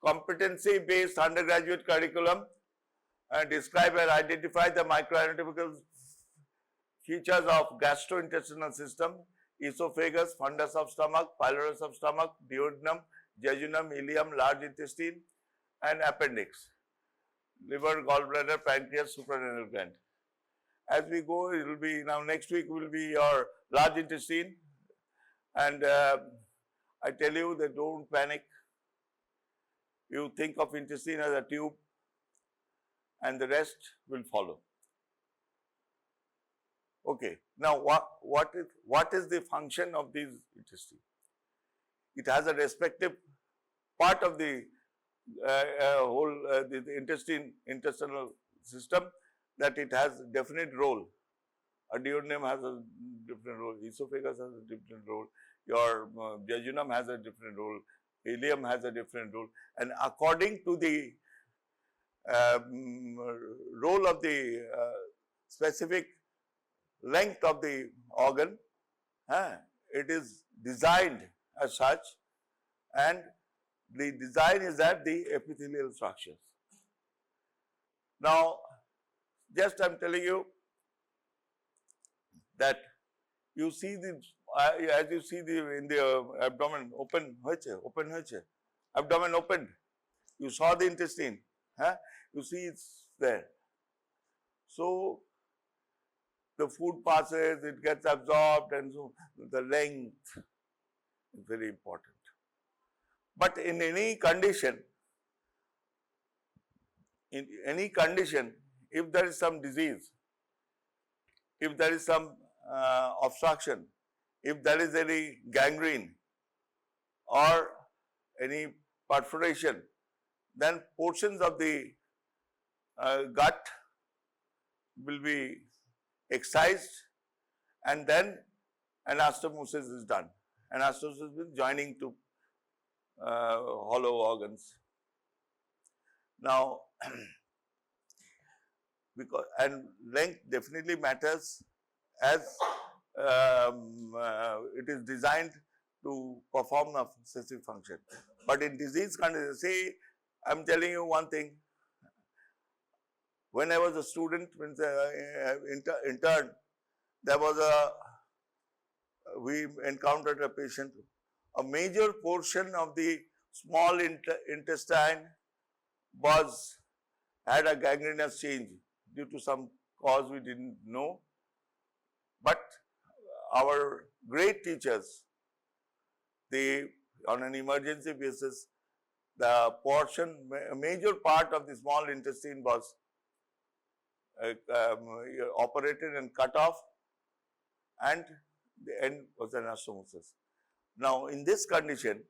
competency-based undergraduate curriculum, describe and identify the microanatomical features of gastrointestinal system, esophagus, fundus of stomach, pylorus of stomach, duodenum, jejunum, ileum, large intestine, and appendix, liver, gallbladder, pancreas, suprarenal gland. As we go, it will be, now next week will be your large intestine, and I tell you that don't panic. You think of intestine as a tube, and the rest will follow. Okay. Now, what is the function of these intestine? It has a respective part of the whole the intestinal system, that it has a definite role. A duodenum has a different role, esophagus has a different role, your jejunum has a different role, ileum has a different role, and according to the role of the specific length of the organ, it is designed as such, and the design is at the epithelial structures. Now, just I am telling you that you see the as you see the in the abdomen open, abdomen opened, you saw the intestine, you see it's there. So the food passes, it gets absorbed, and so the length is very important. But in any condition, if there is some disease, if there is some obstruction, if there is any gangrene or any perforation, then portions of the gut will be excised, and then anastomosis is done. Anastomosis means joining to hollow organs. Now, because and length definitely matters, as it is designed to perform a specific function. But in disease condition, say, I am telling you one thing. When I was a student, when intern, there was we encountered a patient. A major portion of the small intestine had a gangrenous change due to some cause we didn't know. But our great teachers, on an emergency basis, the a major part of the small intestine was operated and cut off, and the end was anastomosis. Now, in this condition,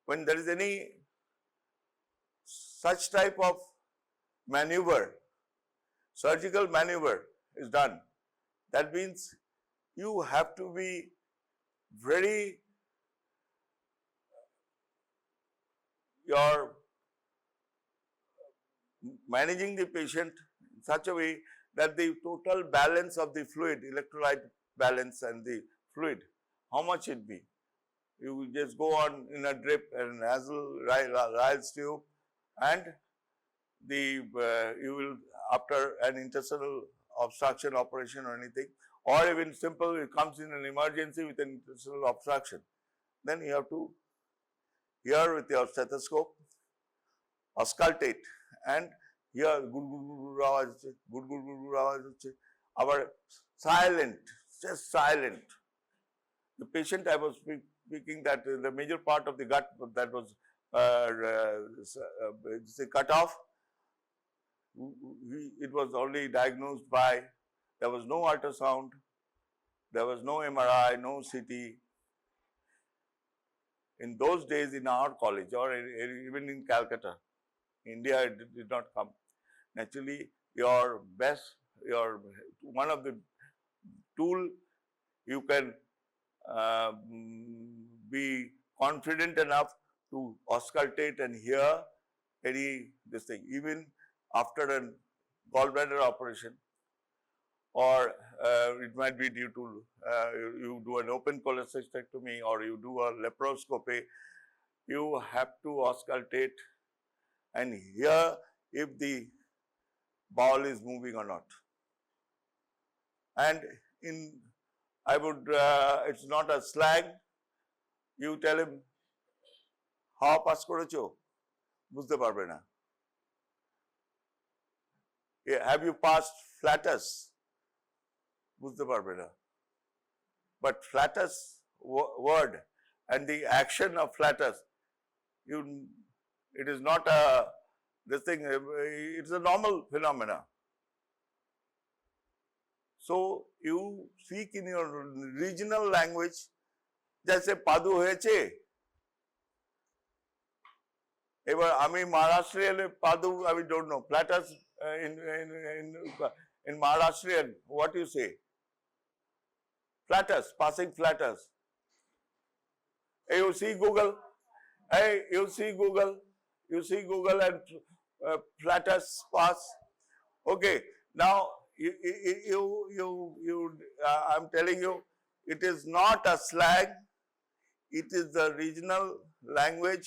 when there is any such type of maneuver, surgical maneuver is done, that means you have to be very, you're managing the patient in such a way that the total balance of the fluid, electrolyte balance and the fluid, how much it be. You just go on in a drip and nasal Ryle's tube, and you will, after an intestinal obstruction operation or anything, or even simple, it comes in an emergency with an intestinal obstruction, then you have to, here with your stethoscope, auscultate and hear good our silent, just silent. The patient I was speaking, that the major part of the gut that was cut off, it was only diagnosed by, there was no ultrasound, there was no MRI, no CT. In those days in our college, or even in Calcutta, India, it did not come. Naturally, one of the tool you can be confident enough to auscultate and hear this thing, even after a gallbladder operation, or it might be due to you do an open cholecystectomy or you do a laparoscopy, you have to auscultate and here if the bowel is moving or not. And it's not a slang. You tell him, how pass করেছো? বুঝতে পারবে না. Have you passed flatus? বুঝতে পারবে না. But flatus word and the action of flatus, it is not this thing, it's a normal phenomena. So you speak in your regional language, जैसे पादू হয়েছে, এবার আমি Maharashtrian পাদু, I don't know, flatus in Maharashtrian, what you say? Flatus, passing flatus. Hey, you see Google? Hey, you see Google and flatus pass. Okay, now I'm telling you, it is not a slang. It is the regional language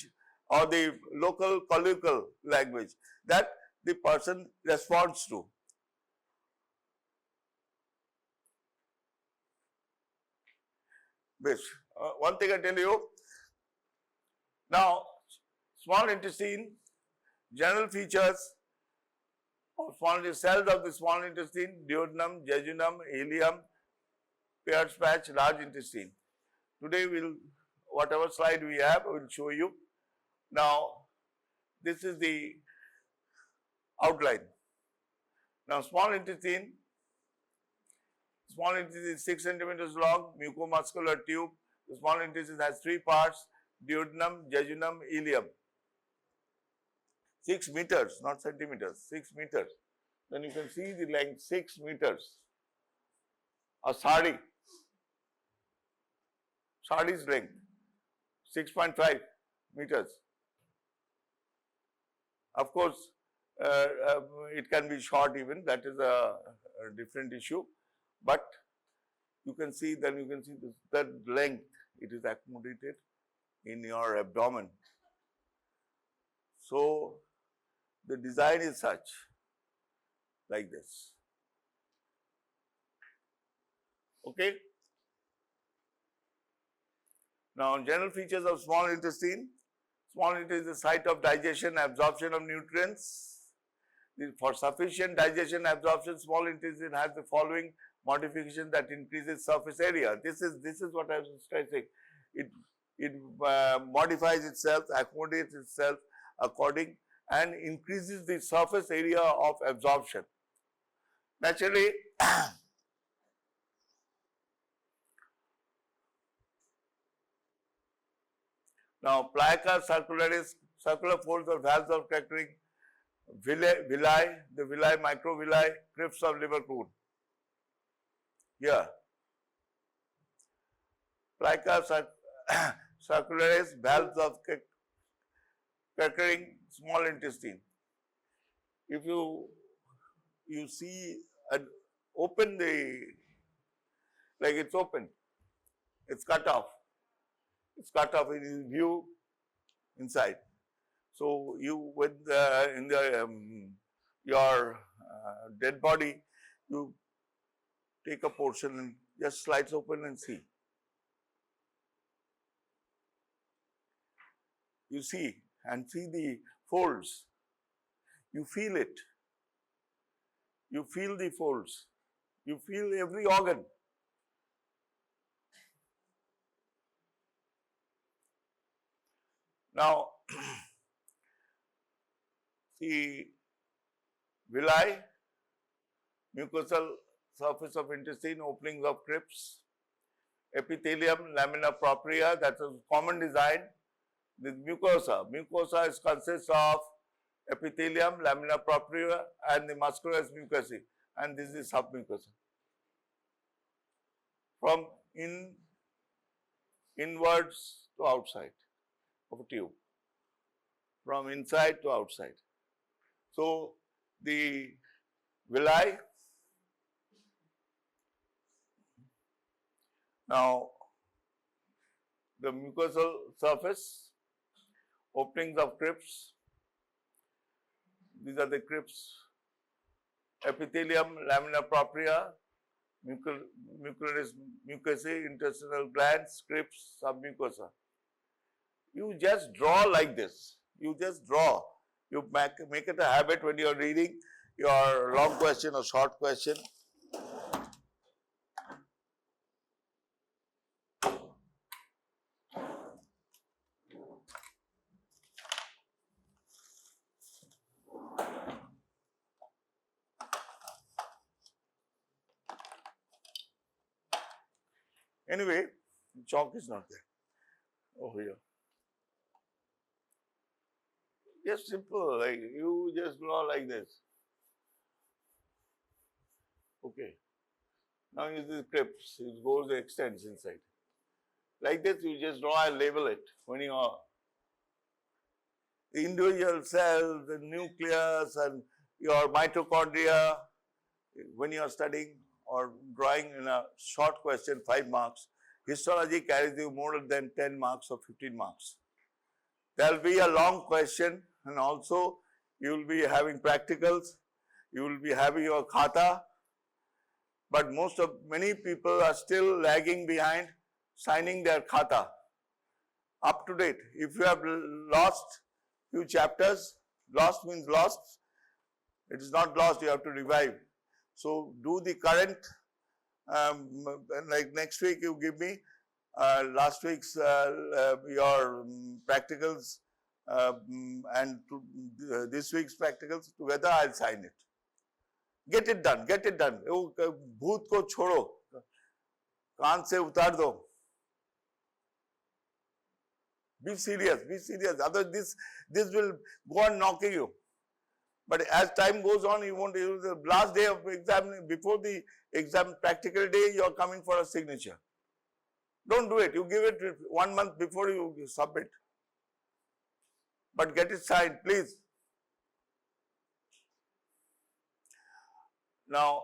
or the local colloquial language that the person responds to. One thing I tell you, now small intestine, general features of small intestine, cells of the small intestine, duodenum, jejunum, ileum, Peyer's patch, large intestine. Today whatever slide we have, I will show you. Now this is the outline. Now small intestine is 6 centimeters long, mucomuscular tube. The small intestine has 3 parts: duodenum, jejunum, ileum. 6 meters, not centimeters, 6 meters. Then you can see the length, 6 meters. A sardi's length, 6.5 meters. Of course, it can be short even, that is a different issue. But you can see that length, it is accommodated in your abdomen. So the design is such, like this. Okay. Now general features of small intestine. Small intestine is the site of digestion, absorption of nutrients. For sufficient digestion, absorption, small intestine has the following modification that increases surface area. This is what I was stressing. It modifies itself, accommodates itself according, and increases the surface area of absorption. Naturally, now plicae circularis, circular folds or valves of catering, villi, the villi, microvilli, crypts of liver pool. Here, plicae circularis, valves of catering, small intestine. If you see open like it's open, it's cut off. It's cut off in view inside. So with your dead body, you take a portion and just slice open and see. You see the folds. You feel it. You feel the folds. You feel every organ. Now, the villi, mucosal surface of intestine, openings of crypts, epithelium, lamina propria, that's a common design. The mucosa consists of epithelium, lamina propria, and the musculus mucosae, and this is submucosa. From inwards to outside of a tube, from inside to outside. So the villi, now the mucosal surface, openings of crypts, These are the crypts. Epithelium, lamina propria, mucosae, intestinal glands, crypts, submucosa. You just draw like this. You just draw. You make it a habit when you are reading your long question or short question. Anyway, chalk is not there. Oh, here. Just simple, like you just draw like this. Okay. Now use the crypts, it goes, extends inside. Like this, you just draw and label it. When you are the individual cells, the nucleus, and your mitochondria, when you are studying or drawing in a short question, 5 marks, histology carries you more than 10 marks or 15 marks. There will be a long question, and also you will be having practicals, you will be having your khata, but many people are still lagging behind signing their khata. Up to date. If you have lost few chapters, lost means lost, it is not lost, you have to revive. So do the current, like next week you give me last week's your practicals and this week's practicals together, I'll sign it. Get it done, get it done. Bhoot ko chhoro, kaan se utar do. Be serious, be serious. Otherwise, this will go on knocking you. But as time goes on, you won't use the last day of exam, before the exam practical day, you are coming for a signature. Don't do it. You give it 1 month before you submit. But get it signed, please. Now,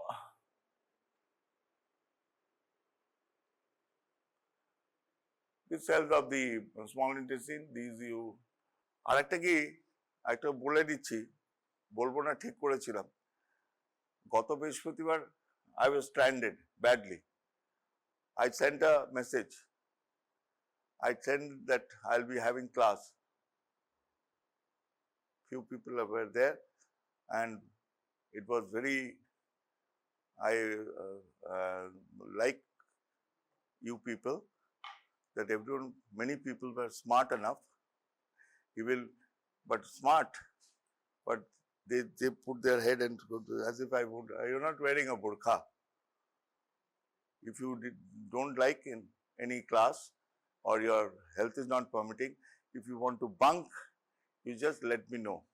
the cells of the small intestine, these you, arekta ki, ekta bole dicchi, bolbo na thik korechilam. Gato Brihaspotibar, I was stranded badly. I sent a message. I sent that I'll be having class. Few people were there, and it was very, I like you people, that everyone, many people were smart enough, but they put their head and as if I would, you're not wearing a burqa. If you don't like in any class or your health is not permitting, if you want to bunk, you just let me know.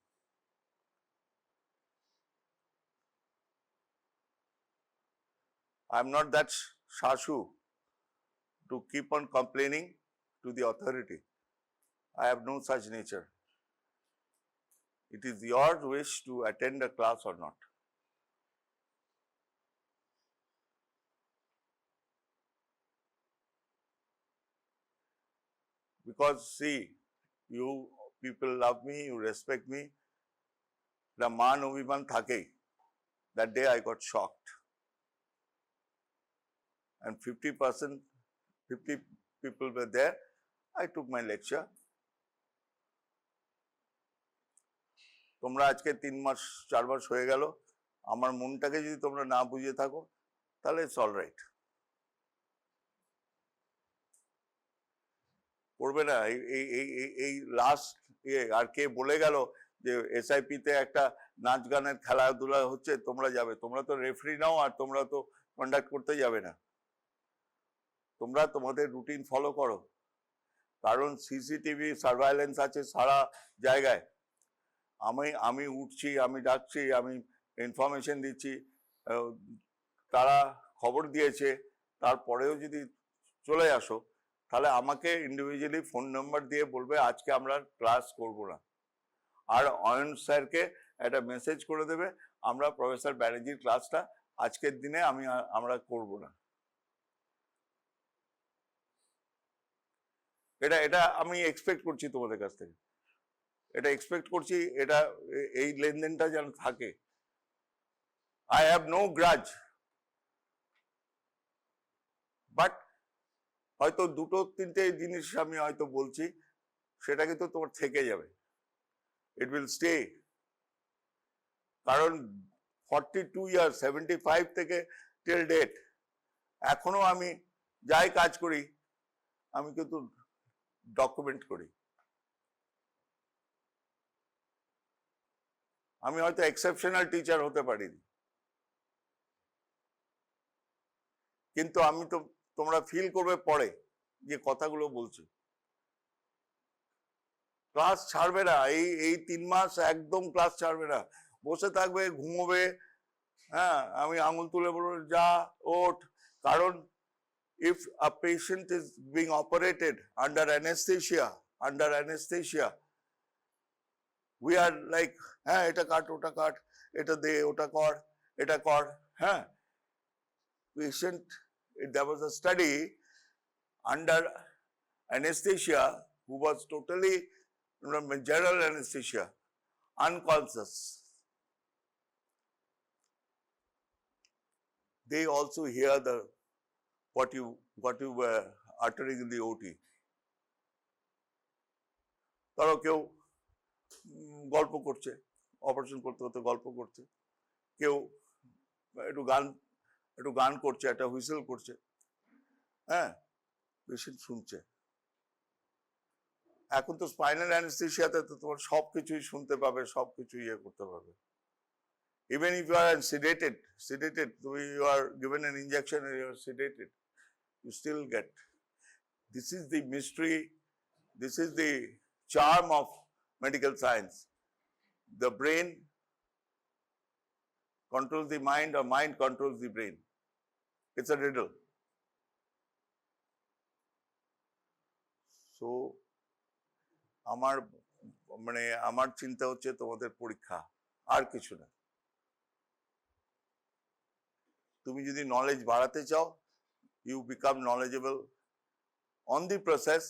I'm not that shashu to keep on complaining to the authority. I have no such nature. It is your wish to attend a class or not. Because see, you people love me, you respect me. The man obhiman thake. That day I got shocked. And 50 people were there. I took my lecture. তোমরা আজকে 3 মাস 4 মাস হয়ে গেল, আমার মনটাকে যদি তোমরা না বুঝে থাকো, তাহলে ইটস অল রাইট। করবে না এই লাস্ট আর কে বলে গেল যে এসআইপি তে একটা নাচ গানের খেলাধুলা হচ্ছে, তোমরা যাবে? তোমরা তো রেফারি নাও, আর তোমরা তো কন্ডাক্ট করতে যাবে না। তোমরা তোমাদের রুটিন ফলো করো, কারণ সিসিটিভি সার্ভাইলেন্স আছে সারা জায়গায়। আমি উঠছি, আমি ডাকছি, আমি ইনফরমেশন দিচ্ছি, তারা খবর দিয়েছে, তারপরেও যদি চলে আসো, তাহলে আমাকে ইন্ডিভিজুয়ালি ফোন নাম্বার দিয়ে বলবে আজকে আমরা ক্লাস করব না। আর অয়ন স্যারকে একটা মেসেজ করে দেবে, আমরা প্রফেসর ব্যানার্জির ক্লাসটা আজকের দিনে আমরা করব না। এটা আমি এক্সপেক্ট করছি তোমাদের কাছ থেকে। এটা এক্সপেক্ট করছি এটা এই লেনদেনটা যেন থাকে। I have no grudge, but হয়তো দুটো তিনটে জিনিস আমি হয়তো বলছি, সেটা কিন্তু তোমার থেকে যাবে, ইট উইল স্টে। কারণ 42 ইয়ার 75 থেকে টিল ডেট এখনো আমি যাই কাজ করি আমি কিন্তু ডকুমেন্ট করি। আমি হয়তো এক্সেপশনাল টিচার হতে পারিনি, কিন্তু আমি তো, তোমরা ফিল করবে পরে যে কথাগুলো বলছি। ক্লাস ছাড়বে না, এই 3 মাস একদম ক্লাস ছাড়বে না, বসে থাকবে, ঘুমোবে। হ্যাঁ, আমি আঙুল তুলে বলবো যা ওঠ। কারণ if a patient is being operated under anesthesia, we are like, হ্যাঁ এটা কাট, ওটা কাট, এটা দে, ওটা কর, এটা কর। হ্যাঁ, patient, there was a study under anesthesia who was totally general anesthesia, unconscious. They also hear what you were uttering in the OT. ধরো কেউ গল্প করছে, অপারেশন করতে করতে গল্প করছে, কেউ একটু গান করছে, একটা হুইসেল করছে, হ্যাঁ, পেশেন্ট শুনছে। এখন তো স্পাইনাল অ্যানেস্থেসিয়াতে তো তোমার সবকিছুই শুনতে পাবে, সবকিছু ইয়ে করতে পারবে। Even if you are sedated, you are given an injection and you are sedated, you still get. This is the mystery, this is the charm of medical science. The brain controls the mind or mind controls the brain. It's a riddle. So, আমার চিন্তা হচ্ছে তোমাদের পরীক্ষা, আর কিছু না। তুমি যদি knowledge বাড়াতে চাও, you become knowledgeable on the process,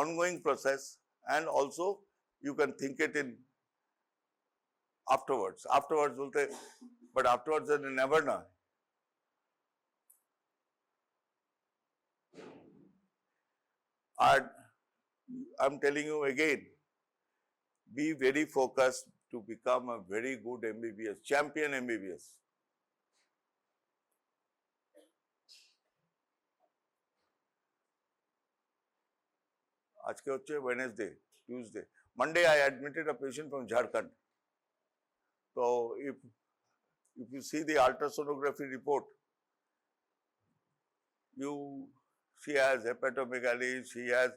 ongoing process, and also you can think it in afterwards bolte, but afterwards never na. And I'm telling you again, be very focused to become a very good MBBS, champion MBBS. আজকে হচ্ছে Wednesday, Tuesday, Monday I admitted a patient from Jharkhand. So if you see the ultrasonography report, she has hepatomegaly, she has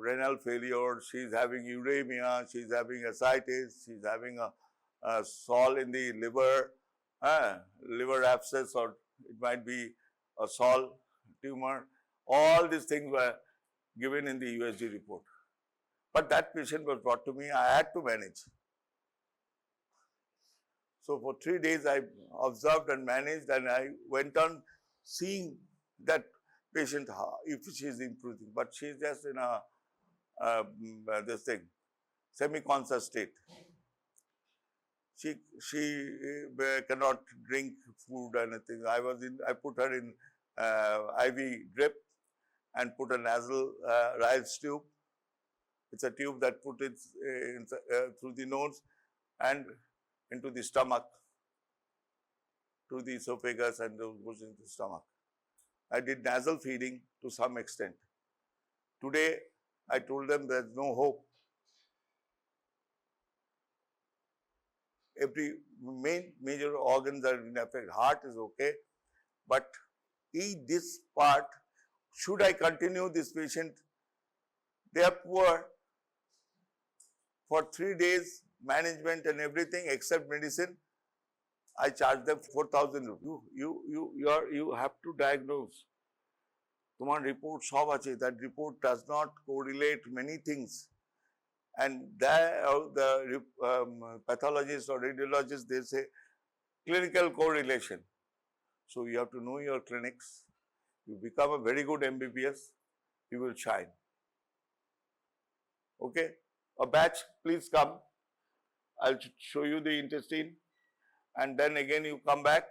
renal failure, she's having uremia, she's having ascites, she's having a sol in the liver abscess, or it might be a sol tumor. All these things were given in the USG report. But that patient was brought to me, I had to manage. So for 3 days I observed and managed, and I went on seeing that patient, if she is improving, but she is just in a semi-conscious state. She cannot drink food or anything. I put her in IV drip and put a nasal rise tube. It's a tube that put it through the nose and into the stomach, through the esophagus, and goes into the stomach. I did nasal feeding to some extent. Today, I told them there's no hope. Every major organs are in effect. Heart is okay, but this part, should I continue this patient? They are poor. For 3 days, management and everything except medicine, I charge them 4,000 rupees. You have to diagnose. Tomar report sob ache, that report does not correlate many things. And the pathologists or radiologists, they say clinical correlation. So you have to know your clinics. You become a very good MBBS, you will shine. Okay? A batch, please come. I'll show you the intestine, and then again you come back,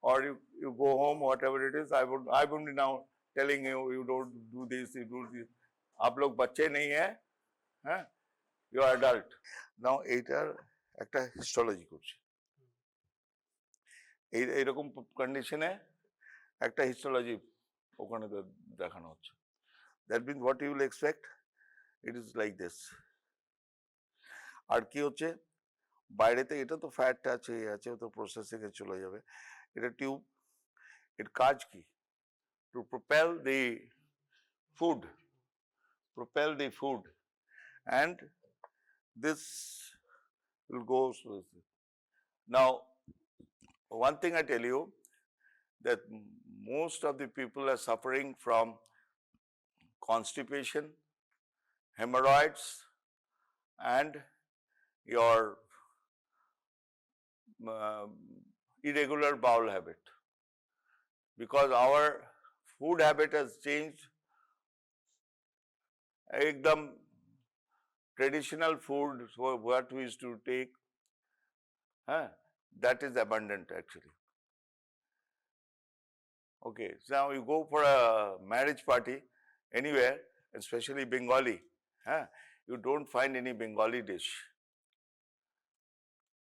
or you go home, whatever it is. I would be now telling you, you don't do this, you do this. आप लोग बच्चे नहीं हैं, you are adult. Now এইটার একটা histology করছি, এইরকম কন্ডিশনে একটা histology ওখানে দেখানো হচ্ছে. That means what you will expect, it is like this. আর কি হচ্ছে, বাইরেতে এটা তো ফ্যাট আছে, তো প্রসেসিং এ চলে যাবে. এটা টিউব, এর কাজ কি? To propel the food, and this will go. Now, one thing I tell you, that most of the people are suffering from constipation, hemorrhoids, and your irregular bowel habit, because our food habit has changed. Ekdam traditional food, so what we used to take, that is abundant actually. Okay, so now you go for a marriage party anywhere, especially Bengali, you don't find any Bengali dish.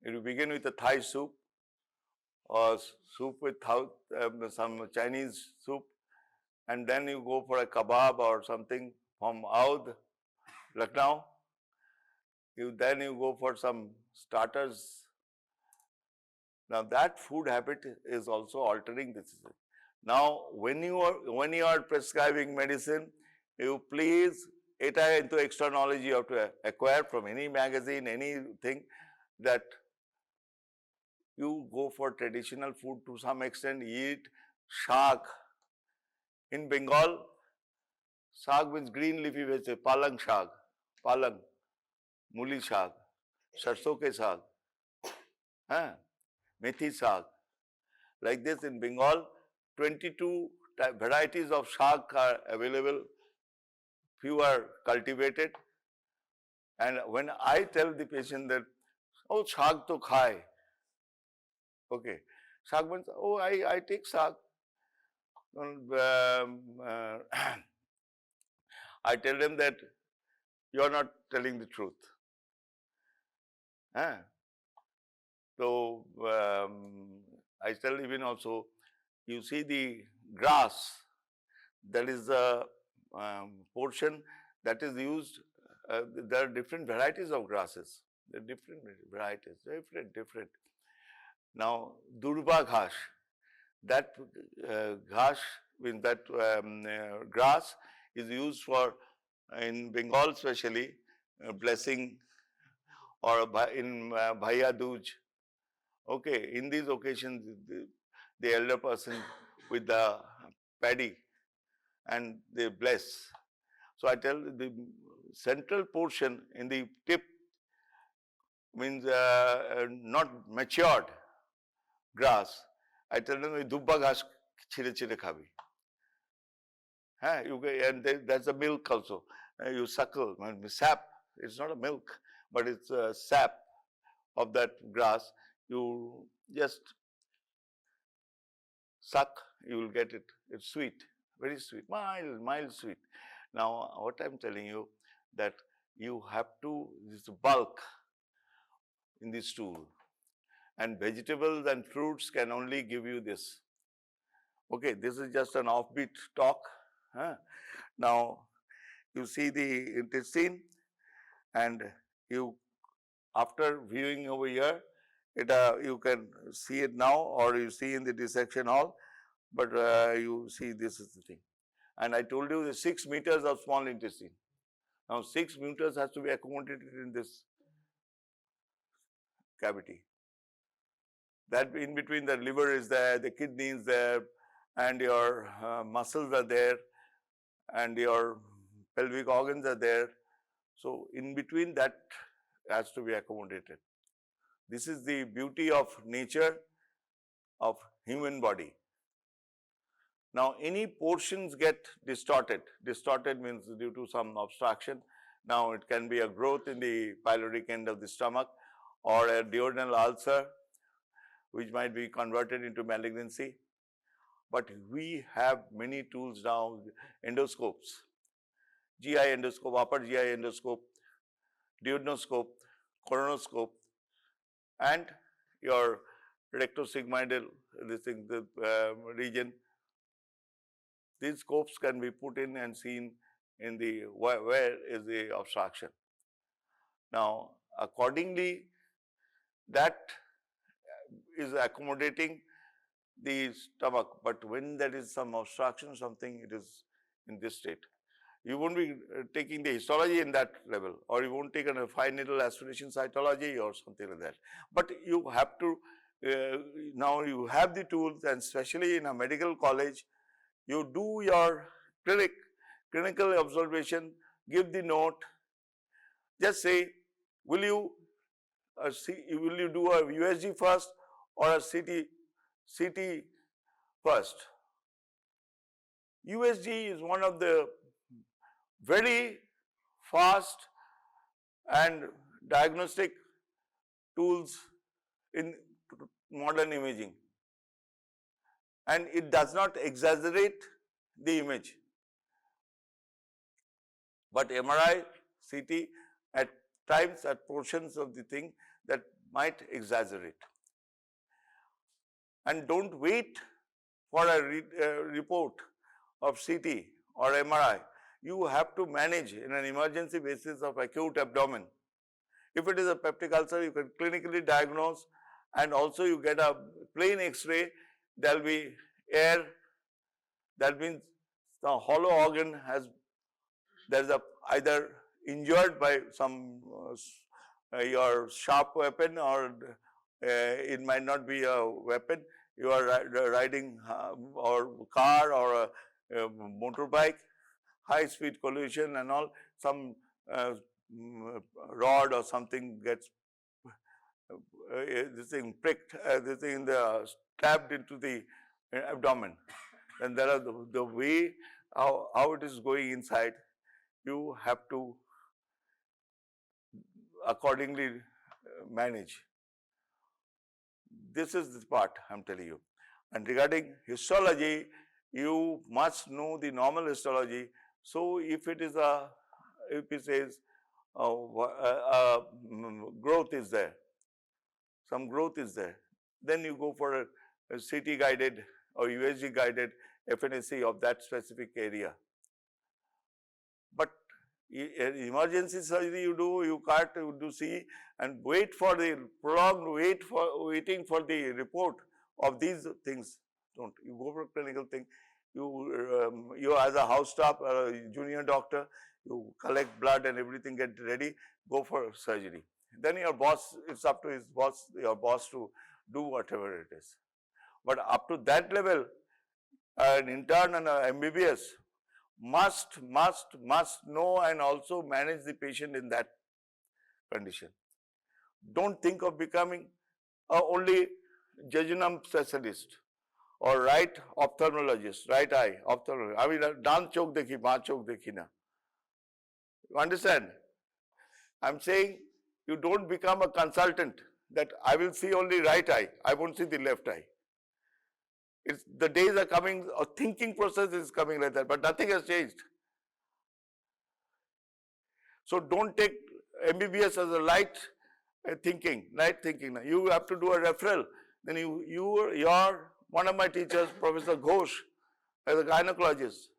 You begin with a Thai soup, or soup with some Chinese soup, and then you go for a kebab or something from Oud, Lucknow. Then you go for some starters. Now that food habit is also altering this. Now when you are prescribing medicine, you please, eta into extra knowledge you have to acquire from any magazine, anything, that you go for traditional food to some extent. Eat shak. In Bengal, shak means green leafy vegetable, palang shak, muli shak, sarson ke shak, methi shak. Like this in Bengal, 22 varieties of shak are available. Few are cultivated. And when I tell the patient that, oh, shak to khai. Okay, shak means, oh, I take shak. I tell them that you are not telling the truth. So I tell even also, you see the grass, that is the portion that is used. There are different varieties of grasses. There are different varieties, different. Now, durba ghash, that ghash means that grass is used for, in Bengal especially, blessing, or in Bhaiya Dooj. Okay, in these occasions, the elder person with the paddy, and they bless. So I tell the central portion in the tip means not matured grass. I tell them, dubba ghash chire chire khabi. And that's the milk also. You suckle, sap. It's not a milk, but it's a sap of that grass. You just suck, you will get it. It's sweet, very sweet, mild sweet. Now, what I'm telling you, that you have to, this bulk in the stool, and vegetables and fruits can only give you this. Okay, this is just an offbeat talk. Now, you see the intestine, and you, after viewing over here, you can see it now, or you see in the dissection hall, but you see this is the thing. And I told you the 6 meters of small intestine. Now 6 meters has to be accommodated in this cavity. That in between, the liver is there, the kidney is there, and your muscles are there, and your pelvic organs are there. So in between, that has to be accommodated. This is the beauty of nature of human body. Now, any portions get distorted. Distorted means due to some obstruction, Now it can be a growth in the pyloric end of the stomach or a duodenal ulcer which might be converted into malignancy. But we have many tools now, endoscopes, GI endoscope, upper GI endoscope, duodenoscope, colonoscope, and your rectosigmoidal region. These scopes can be put in and seen in the where is the obstruction. Now, accordingly, that is accommodating the stomach, but when there is some obstruction, something, it is in this state. You won't be taking the histology in that level, or you won't take a fine needle aspiration cytology or something like that. But you have to, now you have the tools, and especially in a medical college, you do your clinical observation, give the note, just say, will you do a USG first or a CT first? USG is one of the very fast and diagnostic tools in modern imaging, and it does not exaggerate the image. But MRI, CT at times, at portions of the thing that might exaggerate. And don't wait for a report of CT or MRI. You have to manage in an emergency basis of acute abdomen. If it is a peptic ulcer, you can clinically diagnose, and also you get a plain X-ray, there will be air, that means the hollow organ there is either injured by some your sharp weapon, or it might not be a weapon. You are riding or car or a motorbike, high speed collision and all, some rod or something gets this thing pricked, this thing stabbed into the abdomen. And there are the way how it is going inside, you have to accordingly manage. This is the part I am telling you. And regarding histology, you must know the normal histology. So if it is if it says growth is there, some growth is there, then you go for a CT guided or USG guided FNAC of that specific area. But emergency surgery you can't do C and wait for the prolonged waiting for the report of these things. Don't. You go for a clinical thing. You as a house staff or a junior doctor, you collect blood and everything, get ready, go for surgery. Then your boss, it's up to your boss to do whatever it is. But up to that level, an intern and an MBBS must know and also manage the patient in that condition. Don't think of becoming only jejunum specialist or right ophthalmologist, right eye ophthalmologist. I mean, daan chok dekhi, maa chok dekhi na. You understand? I'm saying you don't become a consultant that I will see only right eye, I won't see the left eye. The days are coming, a thinking process is coming like that, but nothing has changed. So don't take MBBS as a light thinking. You have to do a referral. Then one of my teachers, Professor Ghosh, as a gynecologist,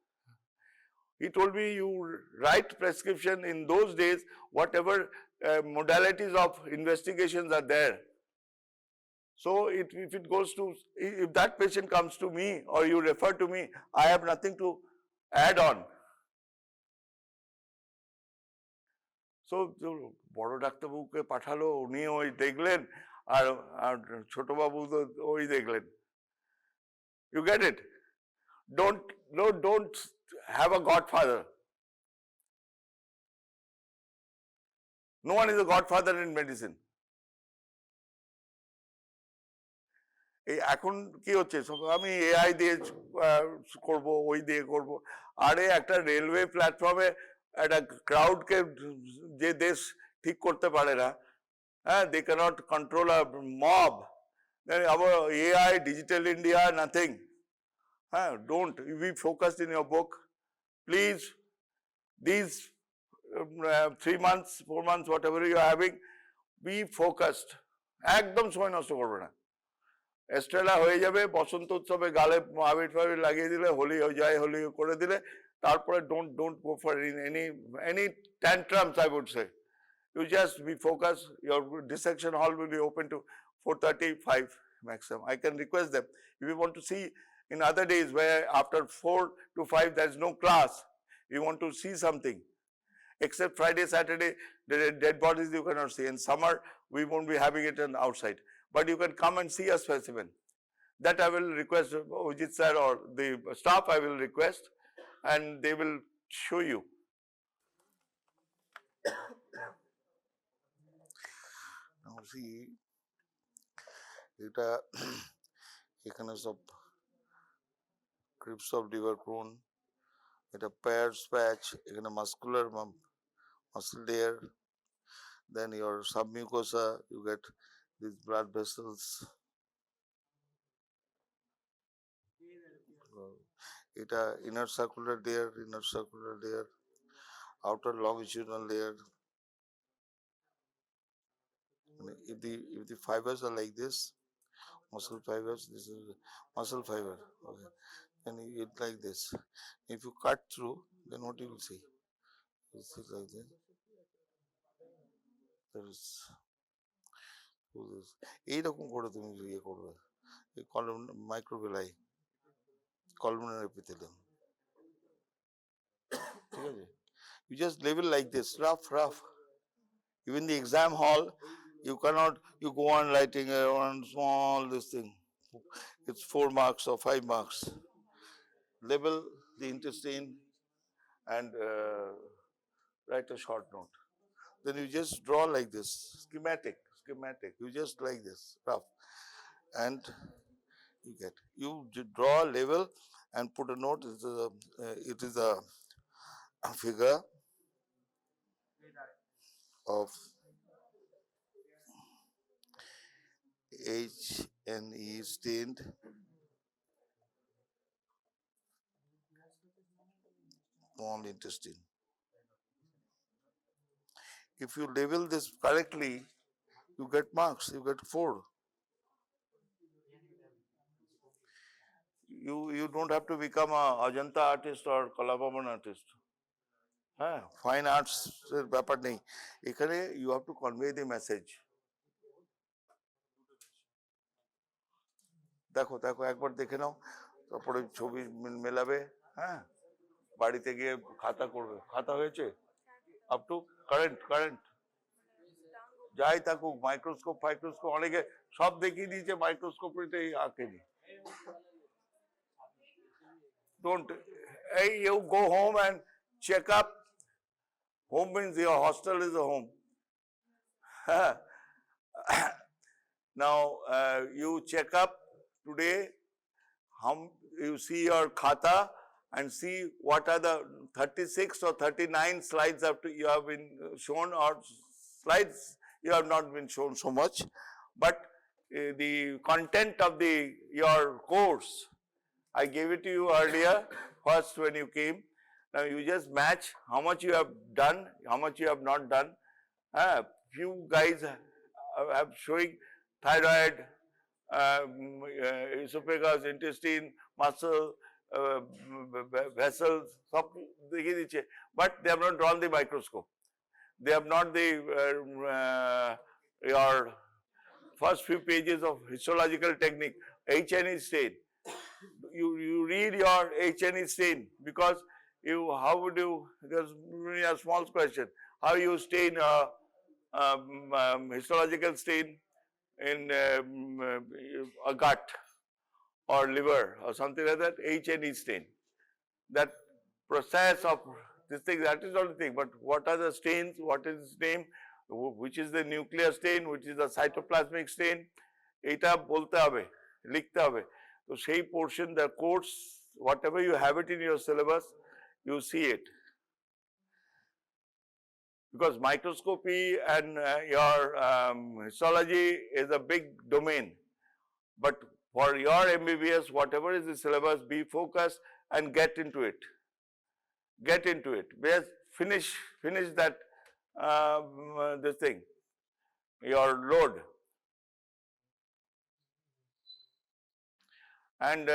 he told me you write prescription in those days, whatever modalities of investigations are there. So if that patient comes to me or you refer to me, I have nothing to add on. So বড় ডাক্তারবাবুকে পাঠালো, উনি ওই দেখলেন আর ছোট বাবু তো ওই দেখলেন. You get it? Don't have a godfather. No one is a godfather in medicine. এখন কি হচ্ছে, আমি এআই দিয়ে করব, ওই দিয়ে করব, আরে একটা রেলওয়ে প্ল্যাটফর্মে একটা ক্রাউডকে যে দেশ ঠিক করতে পারে না, হ্যাঁ, they cannot control a mob, then our AI, digital India, nothing. Don't be focused in your book, please. These 3 months, 4 months, whatever you are having, be focused. একদম সময় নষ্ট করবে না। এস্ট্রেলা হয়ে যাবে, বসন্ত উৎসবে গালে আবির ফাবির লাগিয়ে দিলে, হোলি হয়ে যায়, হোলি করে দিলে, তারপরে don't go for any tantrums, I would say. You just be focused. Your dissection hall will be open to 4:35 maximum. I can request them. If you want to see in other days where after 4 to 5 there is no class, you want to see something, except Friday, Saturday, the dead bodies you cannot see. In summer, we won't be having it on outside. But you can come and see a specimen. That I will request Ujit sir or the staff, I will request, and they will show you. Now see, এটা এখানে সব crypts of liver crohn, এটা Peyer's patch, এখানে muscular muscle layer, then your submucosa, you get these blood vessels. এটা inner circular layer, outer longitudinal layer. If the fibers are like this, muscle fibers, this is muscle fiber, okay, and it like this. If you cut through, then what you will see? You see like this. There is এইরকম করে তুমি ইয়ে করবে, এই microvilli, columnar epithelium, ঠিক আছে? You just level like this, rough. Even the exam hall, you cannot, you go on writing one small this thing, it's 4 marks or 5 marks. Label the intestine and write a short note. Then you just draw like this, schematic, you just like this, rough, and you draw a level and put a note. It is a figure of HNE stained small intestine. If you label this correctly, you get marks, you get 4. You don't have to become a Ajanta artist or Kalabaman artist. Fine arts ব্যাপার নেই এখানে, you have to convey the message. দেখো একবার দেখে নাও, তারপরে ছবি মেলাবে, হ্যাঁ, বাড়িতে গিয়ে খাতা করবে। খাতা হয়েছে আপ টু কারেন্ট যাই থাকুক, মাইক্রোস্কোপ অনেকে সব দেখিয়ে দিয়েছে, মাইক্রোস্কোপটাই আঁকেনি। Don't, you go home and check up. Home means your hostel is a home. Now you check up today, you see your khata and see what are the 36 or 39 slides you have been shown, or slides you have not been shown so much, but the content of your course, I gave it to you earlier, first when you came. Now you just match how much you have done, how much you have not done. Few guys have showing thyroid, esophagus, intestine, muscle, vessels, but they have not drawn the microscope. They have not your first few pages of histological technique, HNE stain. You read your HNE stain, because how would you, there's a small question, how you stain histological stain in a gut or liver or something like that, HNE stain. That process of this thing, that is not the thing, but what are the stains, what is its name, which is the nuclear stain, which is the cytoplasmic stain, এটা বলতে হবে, লিখতে হবে। তো সেই portion, the course, whatever you have it in your syllabus, you see it. because microscopy and your histology is a big domain. But for your MBBS, whatever is the syllabus, be focused and get into it. Get into it. Finish that this thing, your load. And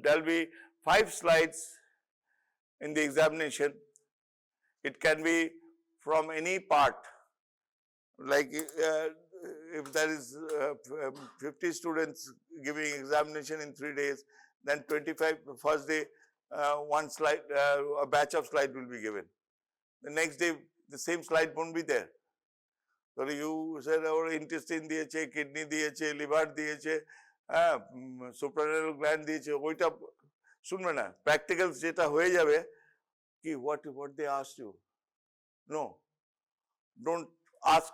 there'll be 5 slides in the examination. It can be from any part, like if there is 50 students giving examination in 3 days, then 25 first day one slide, a batch of slide will be given. The next day the same slide won't be there. So you said our intestine diyeche, kidney diyeche, liver diyeche, suprarenal gland diyeche, oita shunbe na, practicals jeta hoye jabe ki what they asked you. No, don't ask,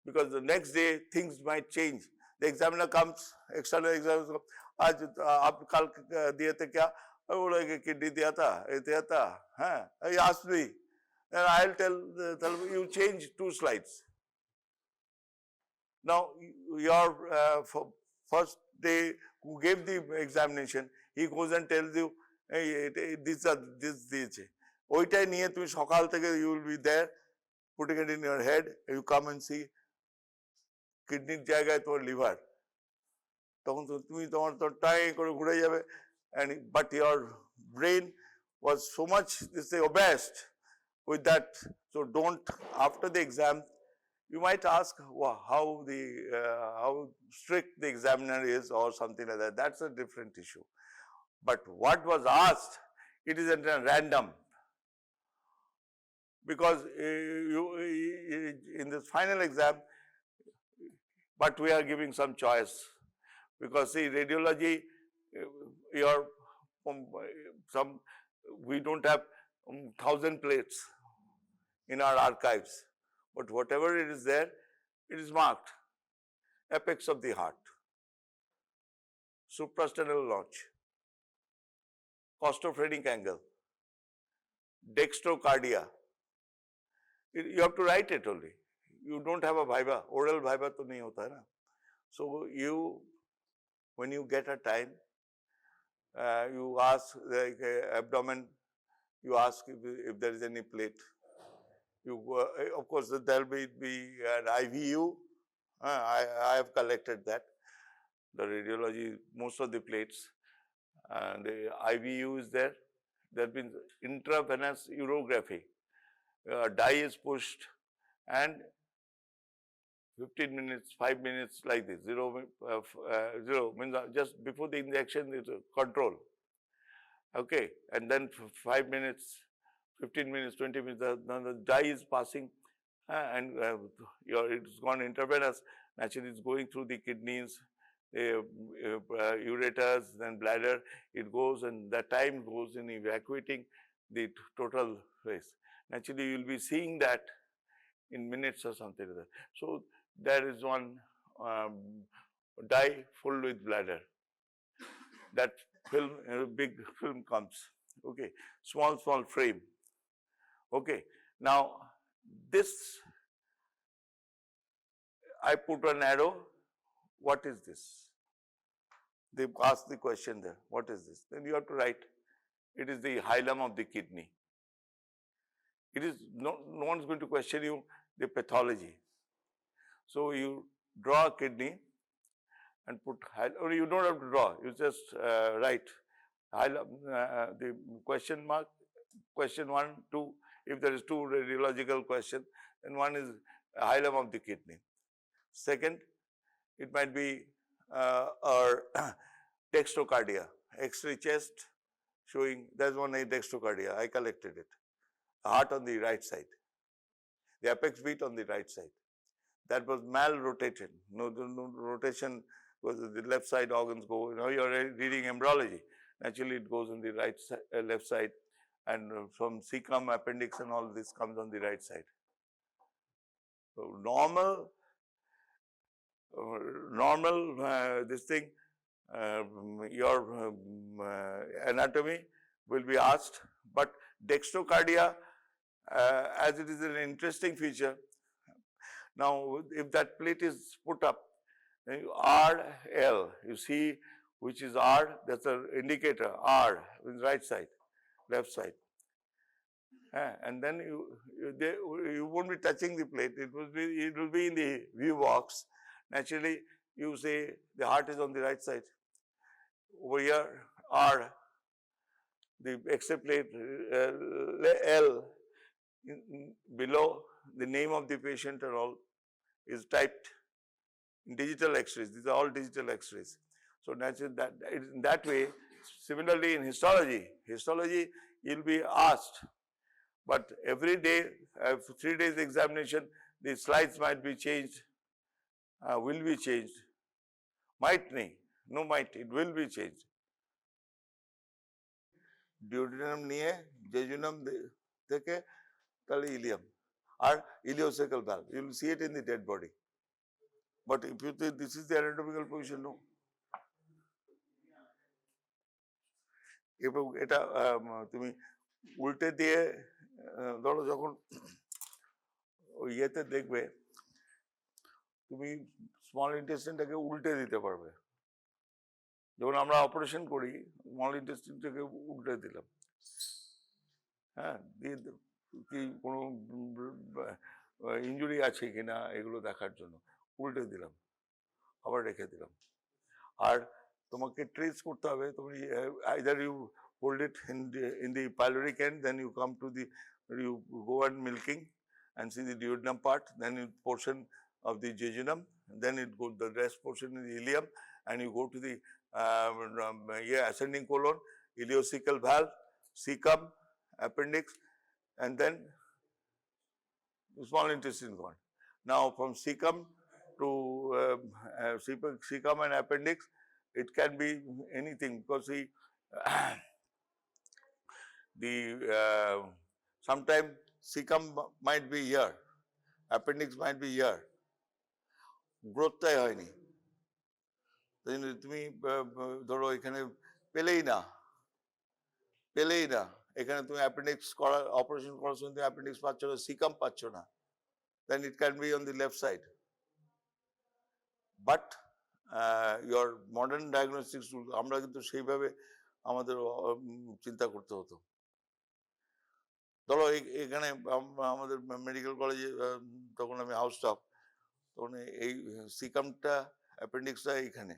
because the next day things might change. The examiner comes, external examiner comes, आज आप कल दिए थे क्या? बोला कि kidney दिया था, हाँ, he asked me, and I'll tell you change 2 slides. Now your first day who gave the examination, he goes and tells you, hey, this দিয়েছে, ওইটাই নিয়ে তুমি সকাল থেকে you will be there putting it in your head, you come and see কিডনির জায়গায় তোমার liver, তখন তুমি তোমার তো টাই করে ঘুরে যাবে, and but your brain was so much obsessed with that. So don't, after the exam you might ask how strict the examiner is or something like that. That's a different issue. But what was asked, it is at random, because in this final exam, but we are giving some choice, because see, radiology, we don't have 1,000 plates in our archives, but whatever it is there, it is marked. Apex of the heart, suprasternal notch, costophrenic angle, dextrocardia. You have to write it only. You don't have a viva. Oral viva to nahi hota hai na. So when you get a time, you ask like abdomen, you ask if there is any plate. You of course there will be an IVU. I have collected that. The radiology, most of the plates, and the IVU is there. There has been intravenous urography. Dye is pushed, and 15 minutes, 5 minutes like this. Zero means just before the injection is control. Okay, and then 5 minutes, 15 minutes, 20 minutes, the dye is passing, and it's gone intravenous. Naturally, it's going through the kidneys, ureters, then bladder. It goes, and that time goes in evacuating the total waste. Naturally, you will be seeing that in minutes or something like that. So there is one dye full with bladder. That film, a big film comes. Okay, small frame. Okay, now this, I put an arrow. What is this? They ask the question there. What is this? Then you have to write. It is the ileum of the kidney. It is no one is going to question you the pathology. So you draw a kidney and put, or you don't have to draw. You just write the question mark, question 1, 2. If there is 2 radiological questions, then one is ileum of the kidney. Second, it might be or dextrocardia, X-ray chest showing there's one dextrocardia. I collected it. Heart on the right side, the apex beat on the right side. That was mal-rotated. No rotation, because the left side organs go. You're reading embryology. Naturally, it goes on the right side, left side, and from cecum, appendix, and all this comes on the right side. So normal this thing, your anatomy will be asked, but dextrocardia as it is an interesting feature. Now, if that plate is put up, then RL, you see which is R, that's an indicator, R, with right side, left side. And then you won't be touching the plate, it will be in the view box. Naturally, you say the heart is on the right side. Over here, R, the X-ray plate, L, below the name of the patient and all is typed in digital X-rays. These are all digital X-rays. So naturally, in that way, similarly in histology, you'll be asked, but every day, 3 days examination, the slides might be changed, will be changed. Might nahi, no might, it will be changed. Duodenum niye, jejunum theke, tale ileum, or ileocecal valve. You will see it in the dead body. But if you think this is the anatomical position, no. এটা তুমি উল্টে দিয়ে ধরো যখন ওই ইয়েতে দেখবে তুমি স্মল ইন্টেস্টাইনটাকে উল্টে দিতে পারবে। যখন আমরা অপারেশন করি স্মল ইন্টেস্টাইনটাকে উল্টে দিলাম, হ্যাঁ, দিয়ে কি কোনো ইনজুরি আছে কিনা এগুলো দেখার জন্য উল্টে দিলাম, আবার রেখে দিলাম। আর তোমাকে ট্রেস করতে হবে, তুমি either you hold it in the pyloric end, then you come to you go on milking and see the duodenum part, then portion of the jejunum, then the rest portion in the ileum, and you go to the ascending colon, ileocecal valve, cecum, appendix, and then small intestine gone. Now from cecum to cecum and appendix, it can be anything, because sometimes cecum might be here, appendix might be here, গ্রোথটাই হয়নি, তুমি ধরো এখানে পেলেই না, এখানে তুমি appendix করা operation করার সময় অ্যাপেন্ডিক্স পাচ্ছ না, সিকাম পাচ্ছ না, then it can be on the left side. But your modern diagnostics tool, আমরা কিন্তু সেইভাবে আমাদের চিন্তা করতে হতো। ধরো এখানে আমাদের মেডিকেল কলেজে তখন আমি হাউস স্টাফ, তখন এই সিকামটা অ্যাপেন্ডিক্সটা এইখানে,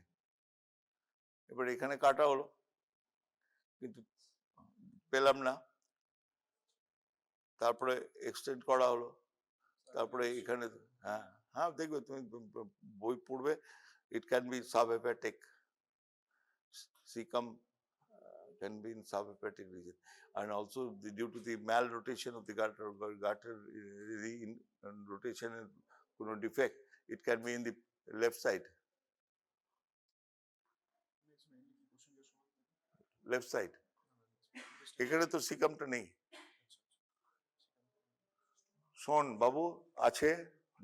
এবার এখানে কাটা হলো কিন্তু পেলাম না, তারপরে এক্সটেন্ড করা হলো, তারপরে এখানে হ্যাঁ দেখবে তুমি বই পড়বে, it can be subhepatic, cecum can be in subhepatic region, and also due to the malrotation of the gutter rotation কোনো defect, it can be in the left side, এখানে তো সিকামটা নেই। শোন বাবু, আছে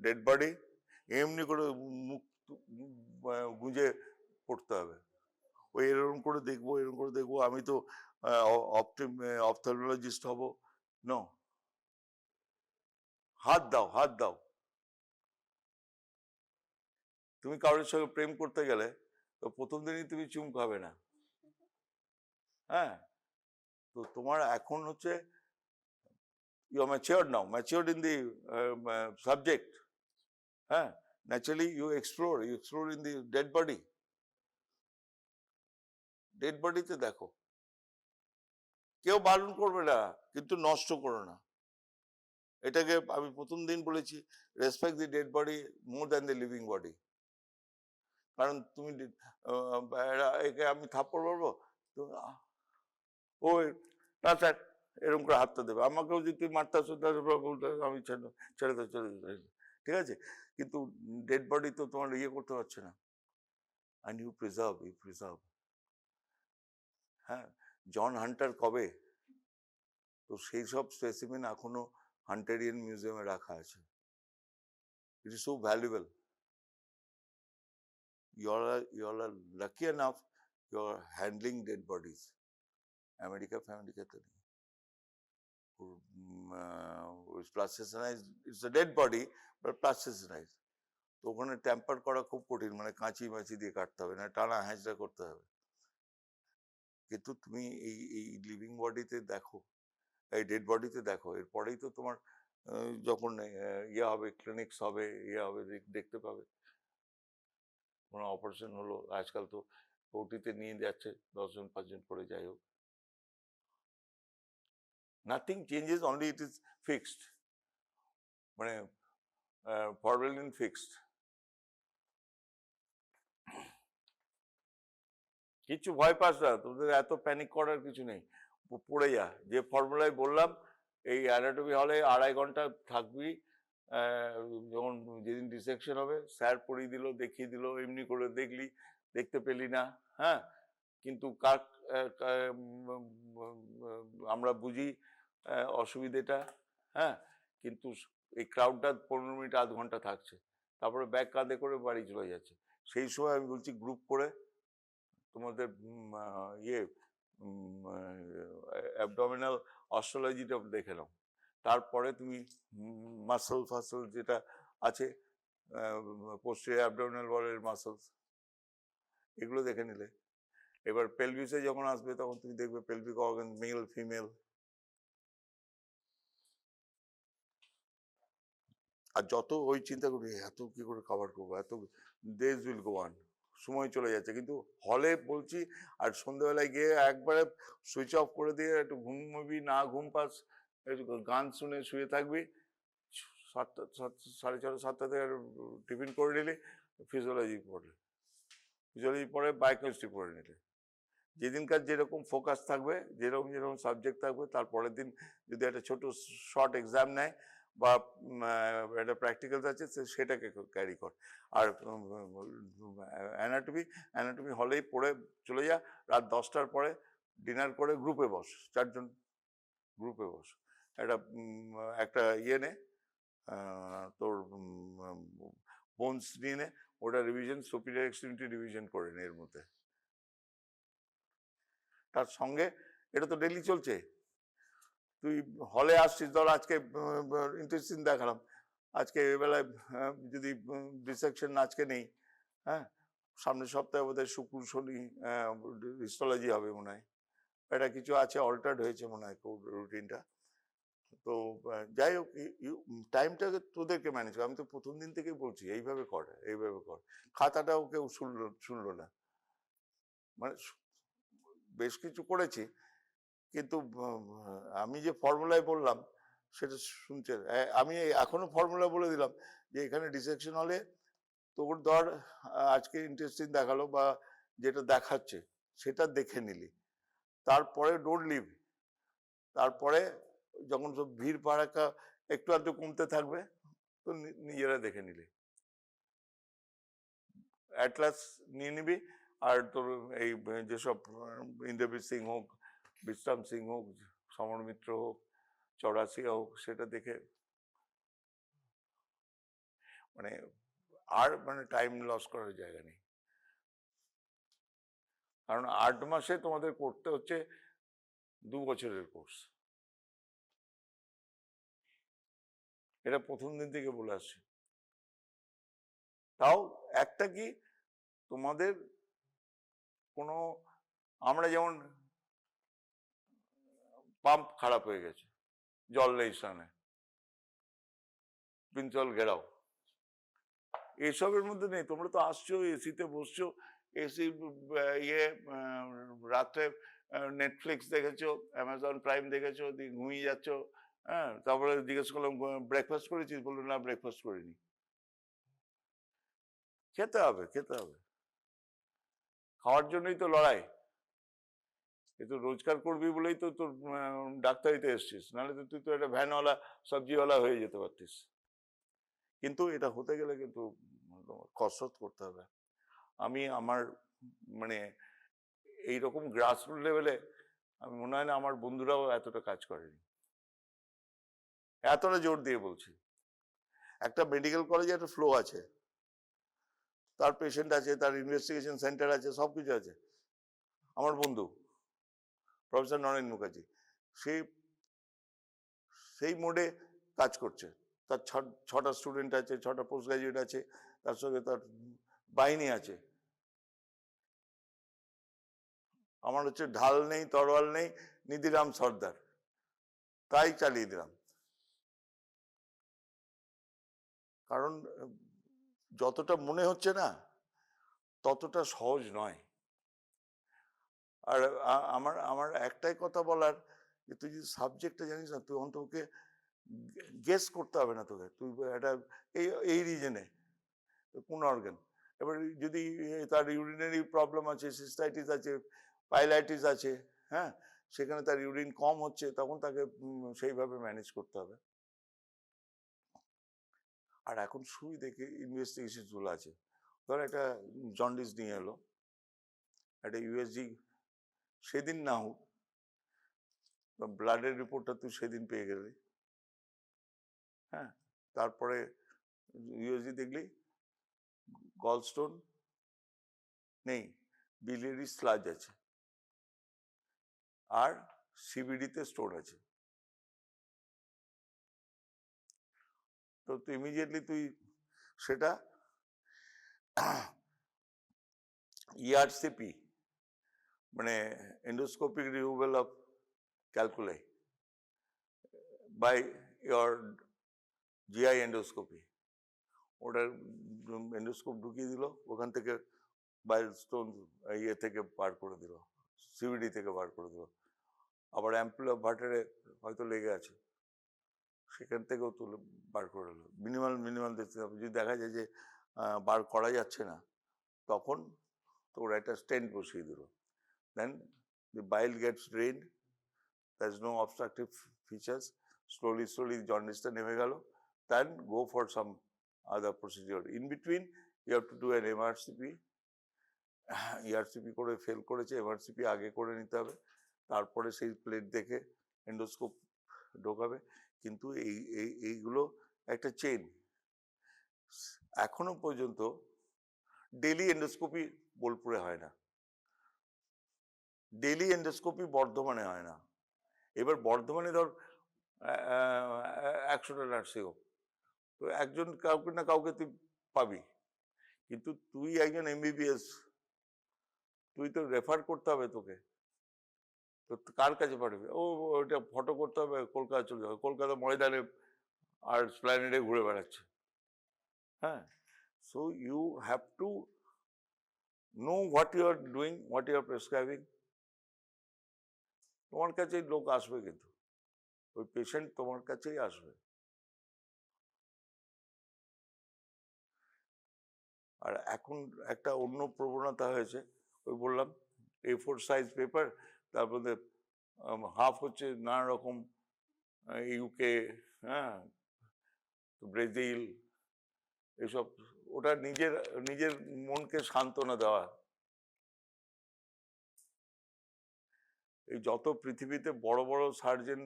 ডেড বডি, এমনি করে মুখ গুঁজে পড়তে হবে, ওই এরকম করে দেখবো, আমি তো অপথলমোলজিস্ট হব, নো, হাত দাও। তুমি কারোর সঙ্গে প্রেম করতে গেলে তো প্রথম দিনই তুমি চুম খাবে না, হ্যাঁ, তো তোমার এখন হচ্ছে you are matured in the subject, naturally you explore in the dead body তে দেখো, কেউ বারণ করবে না, কিন্তু নষ্ট করো না। এটাকে আমি প্রথম দিন বলেছি, respect the dead body more than the living body. কারণ তুমি একে আমি থাপ্পড় মারবো, ওই না স্যার এরকম করে হাতটা দেবে, আমাকেও যদি তুই মারতে আসো আমি ছেড়ে দে, ঠিক আছে, কিন্তু ডেড বডি তো তোমার ইয়ে করতে পারছে না, and you preserve, হ্যাঁ, জন হান্টার কবে, তো সেই সব স্পেসিমেন এখনো হান্টারিয়ান মিউজিয়ামে রাখা আছে, it is so valuable. you all are lucky enough you are handling dead bodies, America ফ্যামেরিকাতে নেই। Plasticized, it's a dead body but plasticized. তো ওখানে ট্যাম্পার করা খুব কঠিন, মানে কাঁচি মাচি দিয়ে কাটতে হবে, না টানা হ্যাঁচড়া করতে হবে। কিন্তু তুমি এই লিভিং বডিতে দেখো, এই ডেড বডিতে দেখো, এরপরেই তো তোমার যখন ইয়ে হবে, ক্লিনিক্স হবে, ইয়ে হবে, দেখতে পাবে। কোনো অপারেশন হলো, আজকাল তো ওটিতে নিয়ে যাচ্ছে 10 জন 5 জন করে, যাই হোক, nothing changes, only it is fixed, মানে ফরমালিন ফিক্সড। কিছু ভয় পাস না, তোদের এত প্যানিক করার কিছু নেই, পড়ে যা। যে ফর্মুলায় বললাম, এই অ্যানাটমি হলে 2.5 ঘন্টা থাকবি, যখন যেদিন ডিসেকশন হবে স্যার পড়িয়ে দিল, দেখিয়ে দিল, এমনি করে দেখলি, দেখতে পেলি না, হ্যাঁ, কিন্তু আমরা বুঝি অসুবিধেটা, হ্যাঁ, কিন্তু এই ক্রাউডটা 15 মিনিট আধ ঘন্টা থাকছে, তারপরে ব্যাগ কাঁধে করে বাড়ি চলে যাচ্ছে। সেই সময় আমি বলছি গ্রুপ করে তোমাদের ইয়ে অ্যাবডোমিনাল অস্ট্রোলজিটা দেখে নাও, তারপরে তুমি মাসল ফাসল যেটা আছে, পোস্টেরিয়র অ্যাবডোমিনাল ওয়ালের মাসলস, এগুলো দেখে নিলে। এবার পেলভিসে যখন আসবে তখন তুমি দেখবে পেলভিক অর্গান, মেল ফিমেল। আর যত ওই চিন্তা করি এত কি করে কভার করবো, এত ডেজ উইল গো অন, সময় চলে যাচ্ছে। কিন্তু হলে বলছি, আর সন্ধ্যেবেলায় গিয়ে একবারে সুইচ অফ করে দিয়ে একটু ঘুমবি, না ঘুম পাস, একটু গান শুনে শুয়ে থাকবি, 7টা 6:30 7টা থেকে টিফিন করে নিলি, ফিজিওলজি পড়লে, ফিজিওলজি পড়ে বায়োকেমিস্ট্রি পড়ে নিলে, যেদিনকার যেরকম ফোকাস থাকবে, যেরকম যেরকম সাবজেক্ট থাকবে, তারপরের দিন যদি একটা ছোট শর্ট এক্সাম নেয় বা একটা প্র্যাকটিক্যাল আছে, সেটাকে ক্যারি কর। আর অ্যানাটমি হলেই পড়ে চলে যা, রাত 10টার পরে ডিনার করে গ্রুপে বস, 4 জন গ্রুপে বস, একটা ইয়ে নে, তোর বোনস নিয়ে নে, ওটা রিভিশন, সুপিরিয়র এক্সট্রিমিটি রিভিশন করে নে এর মধ্যে। তার সঙ্গে এটা তো ডেলি চলছে, তুই হলে আসছিস, ধর আজকে ইন্টারেস্টিং দেখালাম, আজকে এবেলায় যদি ডিসেকশন আজকে নেই, হ্যাঁ, সামনের সপ্তাহে বোধহয় শুক্র শনি হিস্টোলজি হবে মনে হয়, এটা কিছু আছে, অল্টার্ড হয়েছে মনে হয় রুটিনটা। তো যাই হোক, টাইমটাকে তোদেরকে ম্যানেজ কর। আমি তো প্রথম দিন থেকেই বলছি এইভাবে কর, এইভাবে কর। খাতাটাও কেউ শুনলো না, মানে বেশ কিছু করেছি, কিন্তু আমি যে ফর্মুলায় বললাম সেটা শুনছে। আমি এখনো ফর্মুলা বলে দিলাম যে এখানে ডিসেকশন হলে তোর ধর আজকে ইন্টারেস্টিং দেখালো বা যেটা দেখাচ্ছে সেটা দেখে নিলি, তারপরে ডোন্ট লিভ, তারপরে যখন সব ভিড় ভাড়াকা একটু আধটু কমতে থাকবে তো নিজেরা দেখে নিলি, অ্যাটলাস নিয়ে নিবি। আর তোর এই যেসব ইন্দ্রবীর সিং হোক, বিশ্রাম সিং হোক, সমর মিত্র হোক, চৌরাসিয়া হোক, সেটা দেখে মানে আর টাইম লস করার জায়গা নেই। কারণ 8 মাসে তোমাদের করতে হচ্ছে 2 বছরের কোর্স, এটা প্রথম দিন থেকে বলে আসছি। তাও একটা কি, তোমাদের কোনো, আমরা যেমন পাম্প খারাপ হয়ে গেছে, জল নেই স্নানে, পিঞ্চল ঘেরাও, এসবের মধ্যে নেই। তোমরা তো আসছো, এসিতে বসছো, এসি ইয়ে রাত্রে নেটফ্লিক্স দেখেছো, অ্যামাজন প্রাইম দেখেছো, দিয়ে ঘুমিয়ে যাচ্ছ, হ্যাঁ, তারপরে জিজ্ঞেস করলাম ব্রেকফাস্ট করেছিস, বললো না ব্রেকফাস্ট করিনি। খেতে হবে, খেতে হবে, খাওয়ার জন্যই তো লড়াই, কিন্তু রোজগার করবি বলেই তো তোর ডাক্তারিতে এসছিস, নাহলে তো তুই তো একটা ভ্যানওয়ালা সবজিওয়ালা হয়ে যেতে পারতিস। কিন্তু এটা হতে গেলে কিন্তু কসরত করতে হবে। আমি আমার মানে এইরকম গ্রাসরুট লেভেলে আমি মনে হয় না আমার বন্ধুরাও এতটা কাজ করেনি, এতটা জোর দিয়ে বলছি। একটা মেডিকেল কলেজে একটা ফ্লো আছে, তার পেশেন্ট আছে, তার ইনভেস্টিগেশন সেন্টার আছে, সবকিছু আছে। আমার বন্ধু প্রফেসর নরেন মুখার্জি, সে সেই মোডে কাজ করছে, তার 6টা স্টুডেন্ট আছে, 6টা পোস্ট গ্রাজুয়েট আছে, তার সঙ্গে তার বাহিনী আছে। আমার হচ্ছে ঢাল নেই, তরোয়াল নেই, নিধিরাম সর্দার, তাই চালিয়ে দিলাম। কারণ যতটা মনে হচ্ছে না ততটা সহজ নয়। আর আমার একটাই কথা বলার, যে তুই যদি সাবজেক্টটা জানিস না, তুই অন্তকে গেস করতে হবে না তোকে, তুই একটা এই রিজনে কোন অর্গান, এবার যদি তার ইউরিনারি প্রবলেম আছে, সিস্টাইটিস আছে, পাইলাইটিস আছে, হ্যাঁ, সেখানে তার ইউরিন কম হচ্ছে, তখন তাকে সেইভাবে ম্যানেজ করতে হবে। আর এখন দেখে ইনভেস্টিগেশন গুলো আছে, ধর একটা জন্ডিস নিয়ে এলো, একটা ইউএসজি সেদিন না হোক, ব্লাডের রিপোর্টটা তুই সেদিন পেয়ে গেলি, হ্যাঁ, তারপরে ইউএসজি দেখলি গলস্টোন নেই, বিলিয়ারি স্লাজ আছে, আর সিবিডিতে স্টোর আছে, তো তুই ইমিডিয়েটলি তুই সেটা ইআরসিপি মানে endoscopic removal of calculi by your GI endoscopy, ওটার এন্ডোস্কোপ ঢুকিয়ে দিল, ওখান থেকে বাইল স্টোন ইয়ে থেকে বার করে দিল, সিবিডি থেকে বার করে দিল, আবার অ্যাম্পুল অফ বাটারে হয়তো লেগে আছে, সেখান থেকেও তুলে বার করে দিল, মিনিমাল দেখতে হবে। যদি দেখা যায় যে বার করা যাচ্ছে না, তখন তো ওরা একটা স্টেন্ট বসিয়ে দিল, দেন the bile gets drained, there's no obstructive features, slowly jaundice নেমে গেল, then go for some other procedure. In between you have to do an MRCP, ERCP করে ফেল করেছে, MRCP আগে করে নিতে হবে, তারপরে সেই প্লেট দেখে এন্ডোস্কোপ ঢোকাবে। কিন্তু এইগুলো একটা চেইন। এখনো পর্যন্ত ডেলি এন্ডোস্কোপি বোলপুরে হয় না, ডেলি এন্ডোস্কোপি বর্ধমানে হয় না। এবার বর্ধমানে ধর 100টা নার্সিংহোম, তো একজন কাউকে না কাউকে তুই পাবি, কিন্তু তুই একজন MBBS, তুই তো রেফার করতে হবে তোকে, তো কার কাছে পাঠাবি? ওইটা ফটো করতে হবে, কলকাতা চলে যাবে, কলকাতা ময়দানে আর স্প্ল্যানেডে ঘুরে বেড়াচ্ছে, হ্যাঁ। So you have to know what you are doing, what you are prescribing. তোমার কাছেই লোক আসবে, কিন্তু ওই পেশেন্ট তোমার কাছেই আসবে। আর এখন একটা অন্য প্রবণতা হয়েছে, ওই বললাম A4 সাইজ পেপার, তার মধ্যে হাফ হচ্ছে নানা রকম ইউকে, হ্যাঁ, ব্রাজিল, এসব, ওটা নিজের মনকে সান্ত্বনা দেওয়া। এই যত পৃথিবীতে বড় বড় সার্জেন,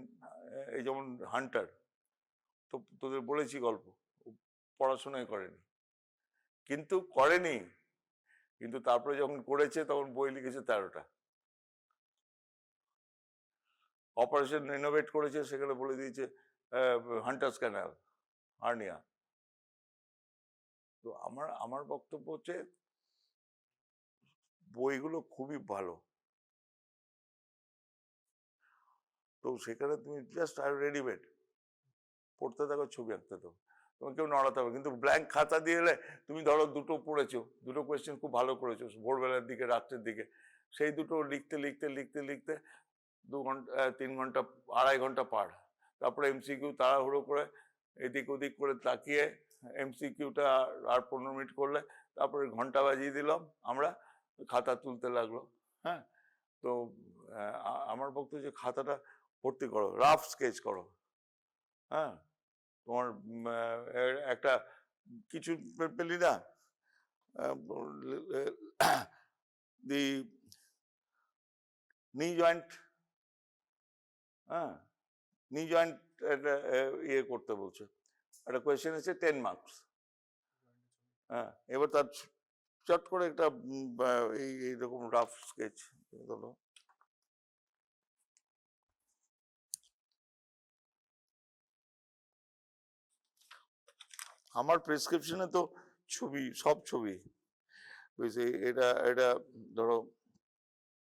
এই যেমন হান্টার, তো তোদের বলেছি গল্প, পড়াশোনাই করেনি, কিন্তু তারপরে যখন করেছে তখন বই লিখেছে 13টা। অপারেশন ইনোভেট করেছে, সেখানে বলে দিয়েছে হান্টার্স ক্যানাল, হার্নিয়া। তো আমার বক্তব্য হচ্ছে বইগুলো খুবই ভালো, তো সেখানে তুমি জাস্ট আর রেডিমেড পড়তে থাকো, ছবি আঁকতে থাকো, তোমাকে কেউ নড়াতে হবে। কিন্তু ব্ল্যাঙ্ক খাতা দিয়ে এলে, তুমি ধরো দুটো পড়েছো, দুটো কোয়েশ্চেন খুব ভালো করেছো ভোরবেলার দিকে, রাত্রের দিকে, সেই দুটো লিখতে 2 ঘন্টা 3 ঘন্টা 2.5 ঘন্টা পার, তারপরে MCQ তাড়াহুড়ো করে এদিক ওদিক করে তাকিয়ে MCQটা আর 15 মিনিট করলে, তারপরে ঘন্টা বাজিয়ে দিলাম আমরা, খাতা তুলতে লাগলো, হ্যাঁ। তো আমার বক্তব্য যে খাতাটা ভর্তি করো, রাফ স্কেচ করো, হ্যাঁ। তোমার একটা কিছু পেলি না, দি নি জয়েন্ট, হ্যাঁ, নি জয়েন্ট ইয়ে করতে বলছে, একটা কোয়েশ্চেন আছে 10 মার্কস, হ্যাঁ। এবার তার চট করে একটা এইরকম রাফ স্কেচ হলো, আমার প্রেসক্রিপশনে তো ছবি, সব ছবি বুঝছি। এটা ধরো